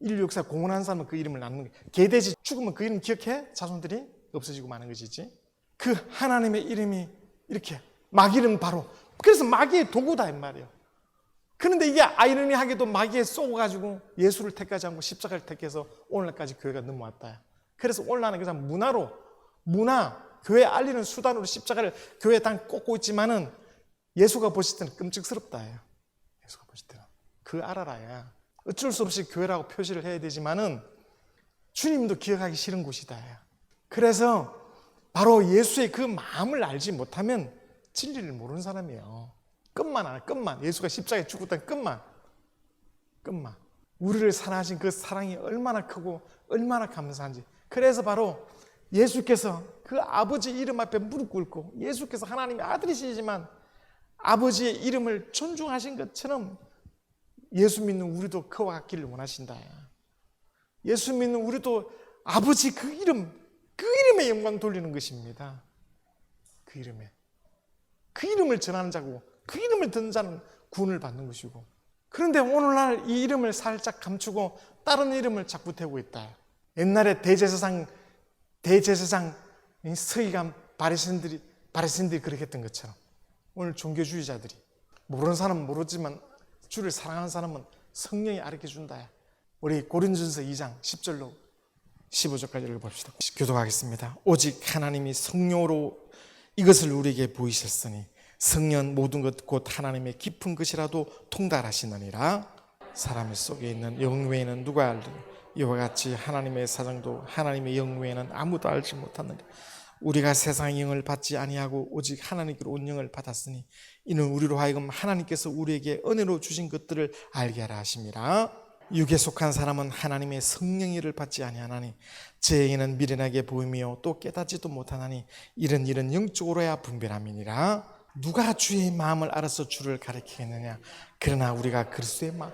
인류 역사에 공헌한 사람은 그 이름을 남는 거야. 개돼지 죽으면 그 이름 기억해? 자손들이 없어지고 마는 것이지. 그 하나님의 이름이 이렇게 마귀는 바로, 그래서 마귀의 도구다 이 말이에요. 그런데 이게 아이러니하게도 마귀에 쏘가지고 예수를 택하지 않고 십자가를 택해서 오늘까지 교회가 넘어왔다. 그래서 오늘날은 그냥 교회 알리는 수단으로 십자가를 교회에 다 꽂고 있지만은 예수가 보실 때는 끔찍스럽다. 예수가 보실 때는 그 알아라야. 어쩔 수 없이 교회라고 표시를 해야 되지만은 주님도 기억하기 싫은 곳이다. 그래서 바로 예수의 그 마음을 알지 못하면 진리를 모르는 사람이에요. 끝만 알아, 끝만. 예수가 십자가에 죽었다는 끝만. 우리를 사랑하신 그 사랑이 얼마나 크고 얼마나 감사한지. 그래서 바로 예수께서 그 아버지 이름 앞에 무릎 꿇고, 예수께서 하나님의 아들이시지만 아버지의 이름을 존중하신 것처럼 예수 믿는 우리도 그와 같기를 원하신다. 예수 믿는 우리도 아버지 그 이름에 영광 돌리는 것입니다. 그 이름을 전하는 자고 그 이름을 듣는 자는 구원을 받는 것이고. 그런데 오늘날 이 이름을 살짝 감추고 다른 이름을 자꾸 대고 있다. 옛날에 대제사장 서기관 바리새인들이 그렇게 했던 것처럼 오늘 종교주의자들이, 모르는 사람은 모르지만 주를 사랑하는 사람은 성령이 가르쳐준다. 우리 고린도전서 2장 10절로 15절까지 읽어봅시다. 교독하겠습니다. 오직 하나님이 성령으로 이것을 우리에게 보이셨으니 성령 모든 것 곧 하나님의 깊은 것이라도 통달하시느니라. 사람 속에 있는 영 외에는 누가 알리니 이와 같이 하나님의 사정도 하나님의 영 외에는 아무도 알지 못하느니라. 우리가 세상의 영을 받지 아니하고 오직 하나님께로 온 영을 받았으니 이는 우리로 하여금 하나님께서 우리에게 은혜로 주신 것들을 알게 하라 하심이라. 육에 속한 사람은 하나님의 성령의를 받지 아니하나니 죄에는 미련하게 보이며 또 깨닫지도 못하나니 이런 일은 영적으로야 분별함이니라. 누가 주의 마음을 알아서 주를 가리키겠느냐? 그러나 우리가 그리스도의 마음,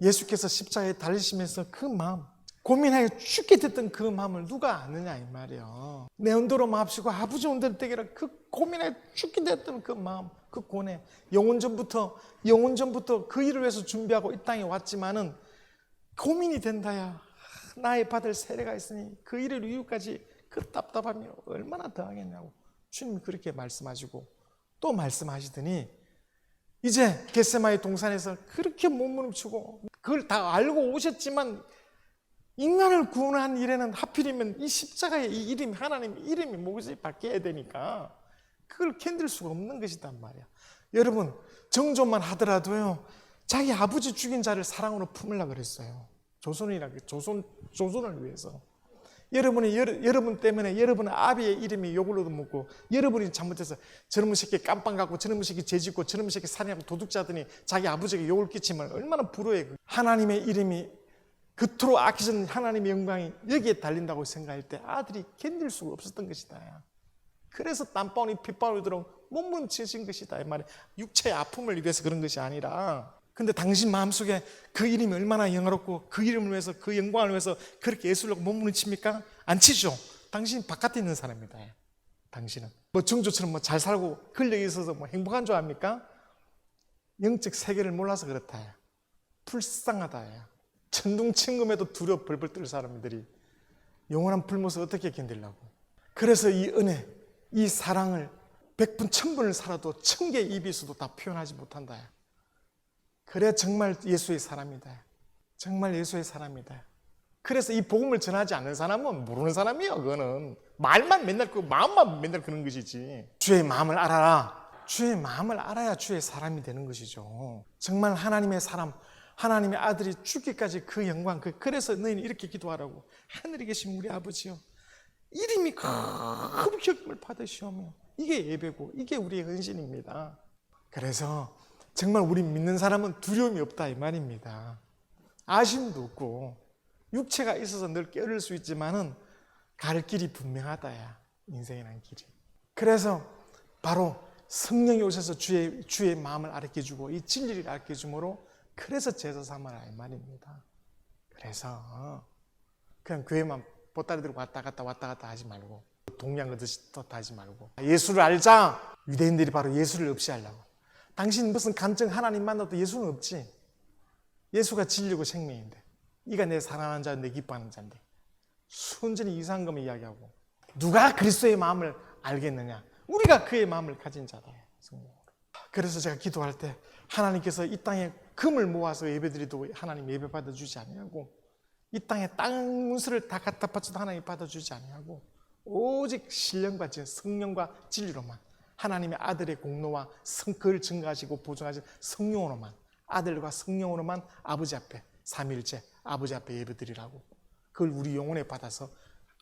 예수께서 십자가에 달리시면서 그 마음, 고민하여 죽게 됐던 그 마음을 누가 아느냐 이 말이에요. 내 온도로 마옵시고 아버지 온대로 되기라. 그 고민하여 죽게 됐던 그 마음, 그 고뇌, 영원전부터 그 일을 위해서 준비하고 이 땅에 왔지만은 고민이 된다야. 나의 받을 세례가 있으니 그 일을 이유까지 그 답답함이 얼마나 더하겠냐고 주님이 그렇게 말씀하시고 또 말씀하시더니 이제 겟세마네 동산에서 그렇게 몸부림치고 그걸 다 알고 오셨지만 인간을 구원한 일에는 하필이면 이 십자가의 이 이름이, 하나님 이름이 목에서 바뀌어야 되니까 그걸 견딜 수가 없는 것이단 말이야. 여러분, 정조만 하더라도요, 자기 아버지 죽인 자를 사랑으로 품으려고 그랬어요. 조선을 위해서. 여러분 때문에 여러분 아비의 이름이 욕을 얻어먹고, 여러분이 잘못해서 저놈의 새끼 깜빵 가고 저놈의 새끼 죄짓고 저놈의 새끼 살인하고 도둑자더니 자기 아버지에게 욕을 끼치면 얼마나 불효해. 하나님의 이름이 그토록 아끼신 하나님의 영광이 여기에 달린다고 생각할 때 아들이 견딜 수가 없었던 것이다. 그래서 땀방울이 핏방울이 들어 몸부림치신 것이다 이 말이야. 육체의 아픔을 위해서 그런 것이 아니라. 근데 당신 마음속에 그 이름이 얼마나 영화롭고 그 이름을 위해서, 그 영광을 위해서 그렇게 예수를 몸부림칩니까? 안 치죠. 당신 바깥에 있는 사람입니다. 당신은 뭐 정조처럼 뭐 잘 살고 권력이 있어서 뭐 행복한 줄 압니까? 영적 세계를 몰라서 그렇다. 불쌍하다. 천둥천금에도 두려워 벌벌 떨 사람들이 영원한 불못을 어떻게 견디려고. 그래서 이 은혜, 이 사랑을 100분 1000분을 살아도 1000개의 입이 있어도 다 표현하지 못한다. 그래 정말 예수의 사람이다. 정말 예수의 사람이다. 그래서 이 복음을 전하지 않는 사람은 모르는 사람이에요. 그거는 말만 맨날 그 마음만 맨날 그런 것이지. 주의 마음을 알아라. 주의 마음을 알아야 주의 사람이 되는 것이죠. 정말 하나님의 사람, 하나님의 아들이 죽기까지 그 영광, 그래서 너희는 이렇게 기도하라고. 하늘에 계신 우리 아버지요, 이름이 큰 기쁨을 받으시오며. 이게 예배고 이게 우리의 헌신입니다. 그래서 정말 우리 믿는 사람은 두려움이 없다 이 말입니다. 아쉬움도 없고 육체가 있어서 늘 깨어날 수 있지만은 갈 길이 분명하다야. 인생이라는 길이. 그래서 바로 성령이 오셔서 주의 마음을 알려주고 이 진리를 알려주므로 그래서 제자 삼아라 이 말입니다. 그래서 그냥 교회만 보따리 들고 왔다 갔다 하지 말고 동양 걷듯이 떴다 하지 말고 예수를 알자. 유대인들이 바로 예수를 없이 하려고. 당신 무슨 감정 하나님 만나도 예수는 없지. 예수가 진리고 생명인데 이가 내 사랑하는 자요 내 기뻐하는 자인데 순전히 이상한 것만 이야기하고 누가 그리스도의 마음을 알겠느냐. 우리가 그의 마음을 가진 자다. 그래서 제가 기도할 때 하나님께서 이 땅에 금을 모아서 예배드리도 하나님 예배 받아주지 아니하고 이 땅에 땅 문서를 다 갖다 바쳐도 하나님 받아주지 아니하고 오직 신령과 성령과 진리로만 하나님의 아들의 공로와 그를 증거하시고 보증하신 성령으로만 아들과 성령으로만 아버지 앞에 삼위일체 아버지 앞에 예배드리라고 그걸 우리 영혼에 받아서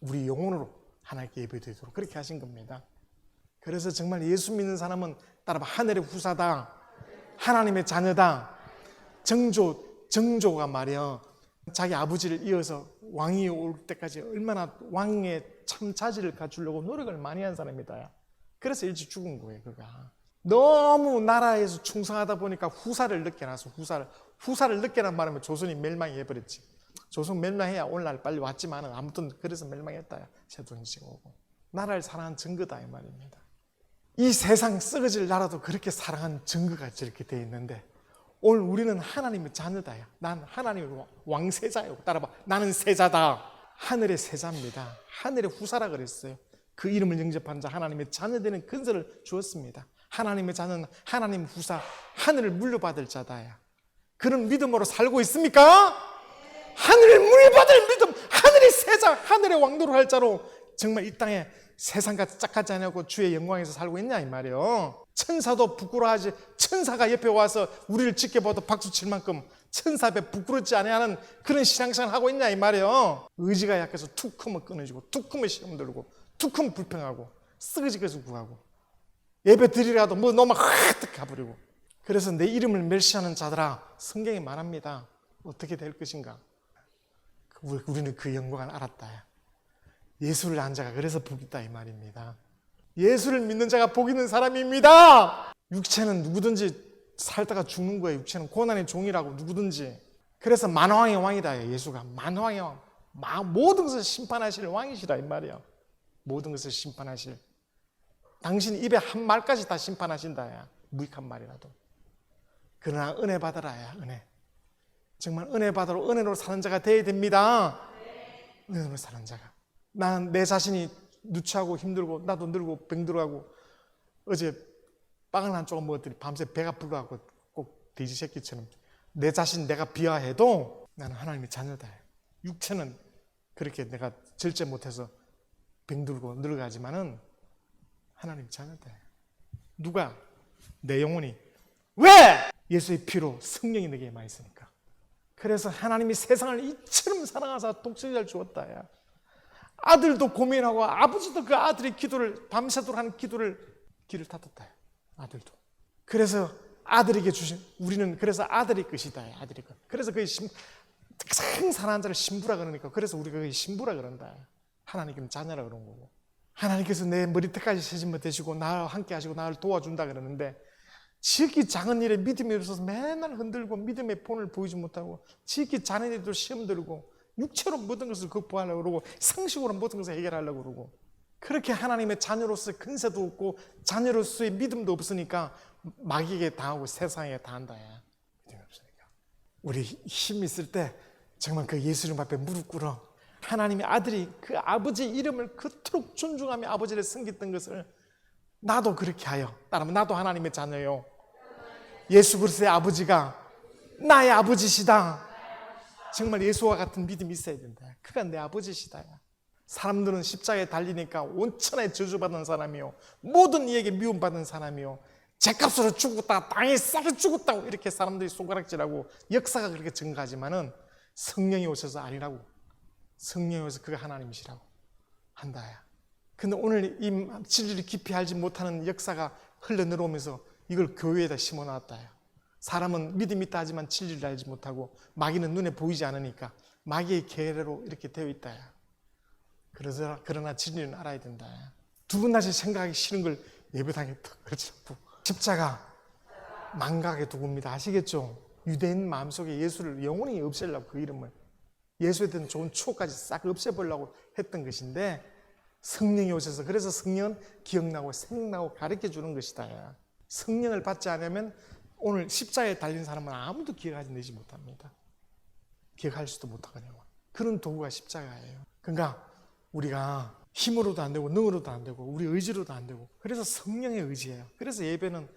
우리 영혼으로 하나님께 예배드리도록 그렇게 하신 겁니다. 그래서 정말 예수 믿는 사람은 따라봐 하늘의 후사다. 하나님의 자녀다. 정조가 말이야 자기 아버지를 이어서 왕이 올 때까지 얼마나 왕의 참 자질을 갖추려고 노력을 많이 한 사람이다. 그래서 일찍 죽은 거예요. 그가 너무 나라에서 충성하다 보니까 후사를 늦게 낳아서 후사를 늦게 낳은 바람에 조선이 멸망해버렸지. 조선 멸망해야 오늘날 빨리 왔지만 아무튼 그래서 멸망했다. 세돈시가 오고 나라를 사랑한 증거다 이 말입니다. 이 세상 썩어질 나라도 그렇게 사랑한 증거가 저렇게 되어 있는데 오늘 우리는 하나님의 자녀다. 난 하나님의 왕세자요. 따라봐. 나는 세자다. 하늘의 세자입니다. 하늘의 후사라 그랬어요. 그 이름을 영접한 자 하나님의 자녀되는 근세를 주었습니다. 하나님의 자녀는 하나님 후사 하늘을 물려받을 자다. 그런 믿음으로 살고 있습니까? 하늘을 물려받을 믿음, 하늘의 세자, 하늘의 왕도를 할 자로 정말 이 땅에 세상같이 짝하지 않고 주의 영광에서 살고 있냐 이 말이에요. 천사도 부끄러워하지. 천사가 옆에 와서 우리를 지켜봐도 박수칠 만큼 천사 앞에 부끄럽지 않아하는 그런 신앙생활을 하고 있냐 이 말이에요. 의지가 약해서 툭 하면 끊어지고 툭 하면 시험 들고 툭 하면 불평하고 쓰러지게서 구하고 예배 드리라도 뭐 너무 흑 가버리고. 그래서 내 이름을 멸시하는 자들아 성경에 말합니다. 어떻게 될 것인가. 우리는 그 영광을 알았다. 예수를 안 자가 그래서 복이 있다 이 말입니다. 예수를 믿는 자가 복 있는 사람입니다. 육체는 누구든지 살다가 죽는 거예요. 육체는 고난의 종이라고 누구든지. 그래서 만왕의 왕이다. 예수가 만왕의 왕. 모든 것을 심판하실 왕이시다 이 말이야. 모든 것을 심판하실. 당신 입에 한 말까지 다 심판하신다. 무익한 말이라도. 그러나 은혜 받아라. 은혜. 정말 은혜 받으러 은혜로 사는 자가 되어야 됩니다. 은혜로 사는 자가. 나는 내 자신이 누추하고 힘들고 나도 늙고 병들어가고 어제 빵을 한 조각 먹었더니 밤새 배가 불러가고 꼭 돼지 새끼처럼 내 자신 내가 비하해도 나는 하나님의 자녀다. 육체는 그렇게 내가 절제 못해서 병들고 늙어가지만은 하나님의 자녀다. 누가? 내 영혼이. 왜? 예수의 피로 성령이 내게 많이 있으니까. 그래서 하나님이 세상을 이처럼 사랑하사 독생자를 주었다. 아들도 고민하고 아버지도 그 아들의 기도를 밤새도록 하는 길을 탓했다. 아들도. 그래서 아들에게 주신 우리는 그래서 아들의 것이다. 아들의 것. 그래서 그 가장 사랑하는 자를 신부라 그러니까 그래서 우리가 그 신부라 그런다. 하나님께는 자녀라 그런 거고. 하나님께서 내 머리끝까지 세심을 대시고 나와 함께 하시고 나를 도와준다 그러는데 지극히 작은 일에 믿음이 없어서 맨날 흔들고 믿음의 본을 보이지 못하고 지극히 작은 일도 시험 들고 육체로 모든 것을 극복하려고 그러고 상식으로 모든 것을 해결하려고 그러고 그렇게 하나님의 자녀로서의 근세도 없고 자녀로서의 믿음도 없으니까 마귀에게 당하고 세상에 당한다. 믿음이 없으니까. 우리 힘 있을 때 정말 그 예수님 앞에 무릎 꿇어 하나님의 아들이 그 아버지 이름을 그토록 존중하며 아버지를 섬겼던 것을 나도 그렇게 하여 따르면 나도 하나님의 자녀요. 예수 그리스도의 아버지가 나의 아버지시다. 정말 예수와 같은 믿음이 있어야 된다. 그가 내 아버지시다. 사람들은 십자가에 달리니까 온천에 저주받은 사람이요, 모든 이에게 미움받은 사람이요, 죗값으로 죽었다, 땅에 싸게 죽었다고 이렇게 사람들이 손가락질하고 역사가 그렇게 증가하지만은 성령이 오셔서 아니라고, 성령이 오셔서 그가 하나님이시라고 한다야. 근데 오늘 이 진리를 깊이 알지 못하는 역사가 흘러내려오면서 이걸 교회에다 심어놨다야. 사람은 믿음이 있다 하지만 진리를 알지 못하고 마귀는 눈에 보이지 않으니까 마귀의 계례로 이렇게 되어 있다야. 그러나 진리는 알아야 된다. 두 번 다시 생각하기 싫은 걸 예배당에 턱 걸쳐놓고 십자가 망각의 도구입니다. 아시겠죠? 유대인 마음속에 예수를 영원히 없애려고 그 이름을 예수에 대한 좋은 추억까지 싹 없애보려고 했던 것인데 성령이 오셔서 그래서 성령은 기억나고 생각나고 가르쳐주는 것이다. 성령을 받지 않으면 오늘 십자가에 달린 사람은 아무도 기억하지 못합니다. 기억할 수도 못하거든요. 그런 도구가 십자가예요. 그러니까 우리가 힘으로도 안 되고 능으로도 안 되고 우리 의지로도 안 되고 그래서 성령의 의지예요. 그래서 예배는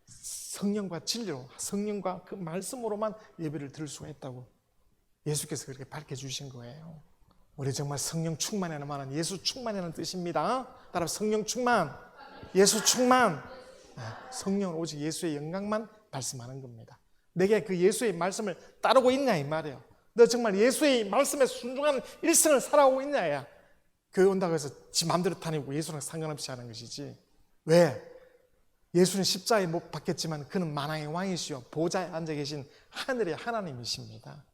성령과 진리로 성령과 그 말씀으로만 예배를 드릴 수가 있다고 예수께서 그렇게 밝혀주신 거예요. 우리 정말 성령 충만이라는 말은 예수 충만이라는 뜻입니다. 따라 성령 충만, 예수 충만. 성령은 오직 예수의 영광만 말씀하는 겁니다. 내게 그 예수의 말씀을 따르고 있냐 이 말이에요. 너 정말 예수의 말씀에 순종하는 일생을 살아오고 있냐야. 교회 온다고 해서 지 마음대로 다니고 예수랑 상관없이 하는 것이지. 왜? 예수는 십자가에 못 박혔지만 그는 만왕의 왕이시요 보좌에 앉아 계신 하늘의 하나님이십니다.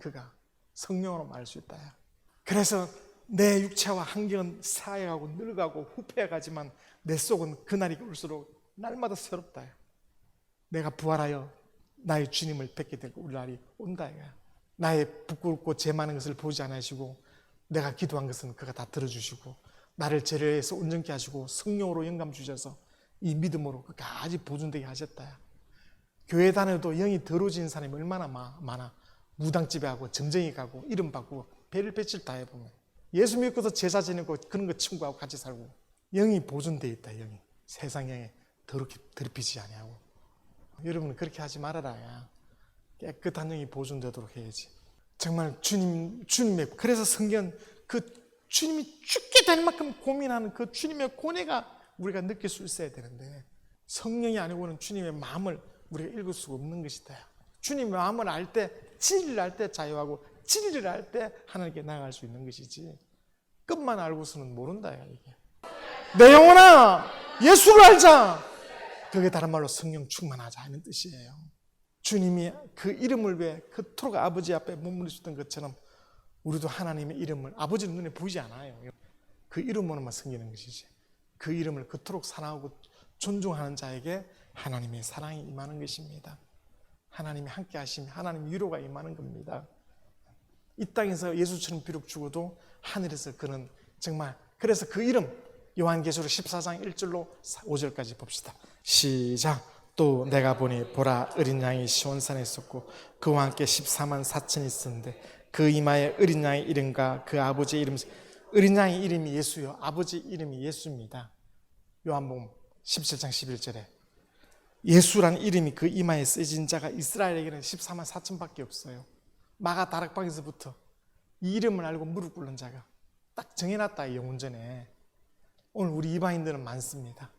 그가 성령으로 말할 수 있다. 그래서 내 육체와 환경은 사해가고 늙어가고 후패해가지만 내 속은 그날이 올수록 날마다 새롭다. 내가 부활하여 나의 주님을 뵙게 되고 우리 날이 온다. 나의 부끄럽고 죄 많은 것을 보지 않으시고 내가 기도한 것은 그가 다 들어주시고 나를 죄에서 온전케 하시고 성령으로 영감 주셔서 이 믿음으로 끝까지 보존되게 하셨다. 교회 다녀도 영이 더러워진 사람이 얼마나 많아. 무당집에 가고 점쟁이 가고 이름 바꾸고 배를 배칠 다 해보면 예수 믿고도 제사 지내고 그런 거 친구하고 같이 살고 영이 보존되어 있다. 영이 세상 영에 더럽히지 아니하고. 여러분은 그렇게 하지 말아라. 깨끗한 영이 보존되도록 해야지. 정말 주님의 그래서 성경 그 주님이 죽게 될 만큼 고민하는 그 주님의 고뇌가 우리가 느낄 수 있어야 되는데 성령이 아니고는 주님의 마음을 우리가 읽을 수가 없는 것이다. 주님의 마음을 알 때 진리를 알 때 자유하고 진리를 알 때 하나님께 나아갈 수 있는 것이지 끝만 알고서는 모른다. 이게 내 영혼아 예수를 알자. 그게 다른 말로 성령 충만하자 하는 뜻이에요. 주님이 그 이름을 왜 그토록 아버지 앞에 머무르셨던 것처럼 우리도 하나님의 이름을 아버지는 눈에 보이지 않아요. 그 이름으로만 섬기는 것이지 그 이름을 그토록 사랑하고 존중하는 자에게 하나님의 사랑이 임하는 것입니다. 하나님이 함께 하시며 하나님의 위로가 임하는 겁니다. 이 땅에서 예수처럼 비록 죽어도 하늘에서 그는 정말 그래서 그 이름 요한계시록 14장 1절로 5절까지 봅시다. 시작. 또 내가 보니 보라 어린 양이 시온산에 있었고 그와 함께 14만 4천이 있었는데 그 이마에 어린 양의 이름과 그 아버지의 이름 어린 양의 이름이 예수요 아버지 이름이 예수입니다. 요한복음 17장 11절에 예수란 이름이 그 이마에 쓰여진 자가 이스라엘에게는 14만 4천밖에 없어요. 마가 다락방에서부터 이 이름을 알고 무릎 꿇는 자가 딱 정해놨다. 영혼전에 오늘 우리 이방인들은 많습니다.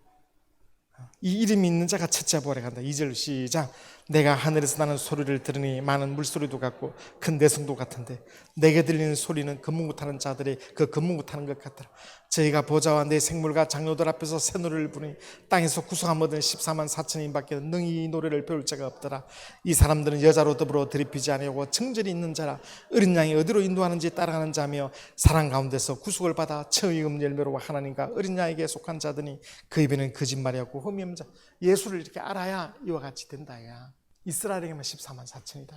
이 이름이 있는 자가 첫째 보아래 간다. 2절 시작. 내가 하늘에서 나는 소리를 들으니 많은 물소리도 같고 큰 내성도 같은데 내게 들리는 소리는 금문고 타는 자들이 그 금문고 타는 것 같더라. 저희가 보좌와 내 생물과 장로들 앞에서 새 노래를 부르니 땅에서 구속함 얻은 14만 4천인밖에 능히 이 노래를 배울 자가 없더라. 이 사람들은 여자로 더불어 드립히지 아니하고 정절이 있는 자라 어린 양이 어디로 인도하는지 따라가는 자며 사랑 가운데서 구속을 받아 처음 열매로 하나님과 어린 양에게 속한 자들이 그 입에는 거짓말이었고 흠이 없는 자. 예수를 이렇게 알아야 이와 같이 된다. 야. 이스라엘에게만 14만 4천이다.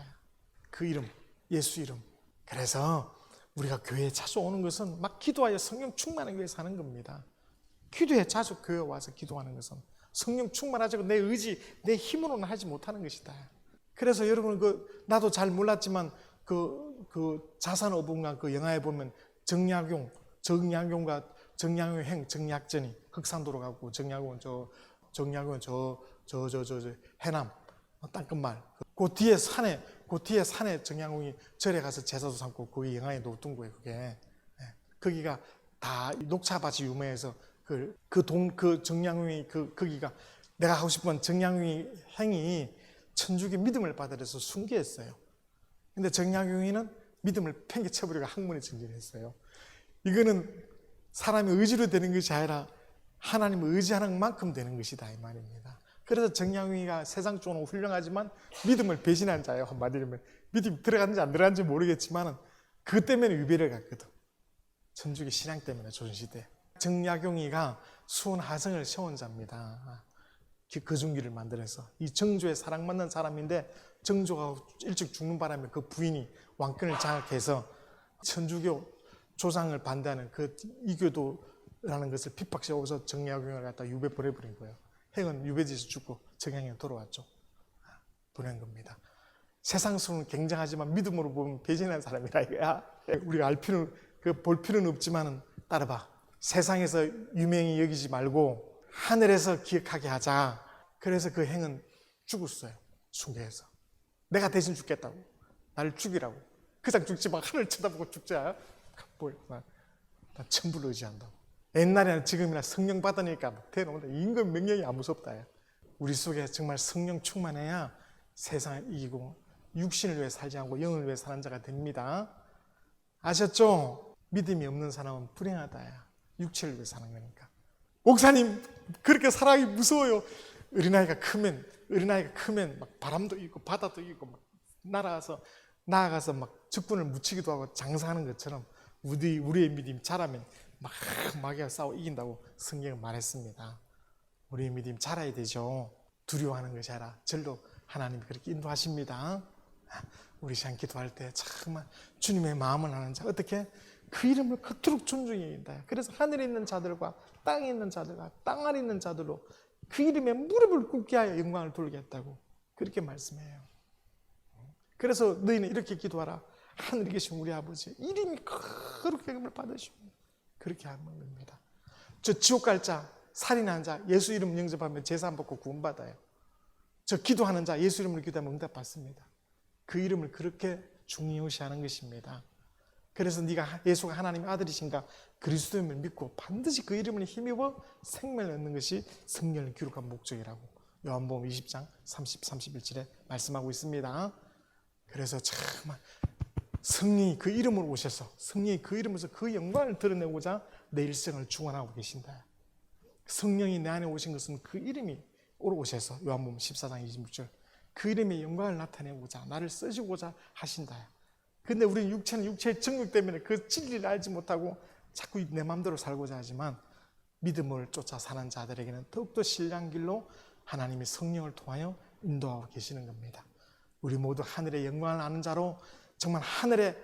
그 이름, 예수 이름. 그래서 우리가 교회에 자주 오는 것은 막 기도하여 성령 충만하기 위해서 하는 겁니다. 기도해. 자주 교회 와서 기도하는 것은 성령 충만하자고 내 의지, 내 힘으로는 하지 못하는 것이다. 그래서 여러분 나도 잘 몰랐지만 자산어분강 그 영화에 보면 정약용과 정약용 정약전이 흑산도로 가고 정약용은 해남 땅끝마을 그 뒤에 산에 정약용이 절에 가서 제사도 삼고 거기 영화에 노tun구에 그게 거기가 다 녹차밭이 유명해서 그 정약용이 거기가 내가 하고 싶은 정약용이 행이 천주교 믿음을 받아들여서 순교했어요. 근데 정약용이는 믿음을 팽개쳐버리고 학문에 전진했어요. 이거는 사람의 의지로 되는 것이 아니라 하나님을 의지하는 만큼 되는 것이다 이 말입니다. 그래서 정약용이가 세상 쪽으로 훌륭하지만 믿음을 배신한 자예요. 한마디로 하면 믿음이 들어갔는지 안 들어갔는지 모르겠지만 그것 때문에 위배를 갔거든. 천주교 신앙 때문에 조선시대. 정약용이가 수원하성을 세운 자입니다. 거중기를 만들어서 이 정조의 사랑받는 사람인데 정조가 일찍 죽는 바람에 그 부인이 왕권을 장악해서 천주교 조상을 반대하는 그 이교도라는 것을 핍박시켜서 정약용을 갖다 유배 보내버린 거예요. 행은 유배지에서 죽고 정약용이 돌아왔죠. 보낸 겁니다. 세상으로는 굉장하지만 믿음으로 보면 배신한 사람이라 이거야. 우리가 볼 필요는 없지만 따라봐. 세상에서 유명히 여기지 말고 하늘에서 기억하게 하자. 그래서 그 행은 죽었어요. 순교해서. 내가 대신 죽겠다고. 나를 죽이라고. 그냥 죽지 마. 하늘 쳐다보고 죽자. 난 천부를 의지한다고. 옛날에는 지금이나 성령 받으니까 대놓는다. 임금 명령이 안 무섭다. 우리 속에 정말 성령 충만해야 세상을 이기고 육신을 위해 살지 않고 영을 위해 사는 자가 됩니다. 아셨죠? 믿음이 없는 사람은 불행하다. 육체를 위해 사는 거니까. 목사님 그렇게 살아가기 무서워요. 어린아이가 크면 막 바람도 있고 바다도 있고 막 나아가서 막 적군을 묻히기도 하고 장사하는 것처럼 우리의 믿음이 자라면 막 마귀와 싸워 이긴다고 성경은 말했습니다. 우리의 믿음이 자라야 되죠. 두려워하는 것이 아니라 절로 하나님이 그렇게 인도하십니다. 우리 시간 기도할 때 정말 주님의 마음을 아는 자 어떻게 그 이름을 그토록 존중해야 된다. 그래서 하늘에 있는 자들과 땅에 있는 자들과 땅 아래 있는 자들로 그 이름에 무릎을 꿇게 하여 영광을 돌리겠다고 그렇게 말씀해요. 그래서 너희는 이렇게 기도하라. 하늘에 계신 우리 아버지 이름이 그렇게 영광을 받으시고 그렇게 하는 겁니다. 저 지옥 갈 자, 살인한 자 예수 이름 영접하면 제사 안 받고 구원받아요. 저 기도하는 자 예수 이름으로 기도하면 응답 받습니다. 그 이름을 그렇게 중요시하는 것입니다. 그래서 네가 예수가 하나님의 아들이신가 그리스도임을 믿고 반드시 그 이름을 힘입어 생명을 얻는 것이 성령을 기록한 목적이라고 요한복음 20장 30, 31절에 말씀하고 있습니다. 그래서 정말 성령이 그 이름으로 오셔서 성령이 그 이름으로서 그 영광을 드러내고자 내 일생을 중원하고 계신다. 성령이 내 안에 오신 것은 그 이름이 오셔서 요한복음 14장 26절 그 이름의 영광을 나타내고자 나를 쓰시고자 하신다. 근데 우리는 육체는 육체의 정욕 때문에 그 진리를 알지 못하고 자꾸 내 마음대로 살고자 하지만 믿음을 쫓아 사는 자들에게는 더욱더 신뢰한 길로 하나님의 성령을 통하여 인도하고 계시는 겁니다. 우리 모두 하늘의 영광을 아는 자로 정말 하늘의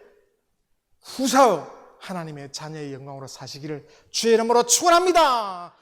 후사의 하나님의 자녀의 영광으로 사시기를 주의 이름으로 축원합니다.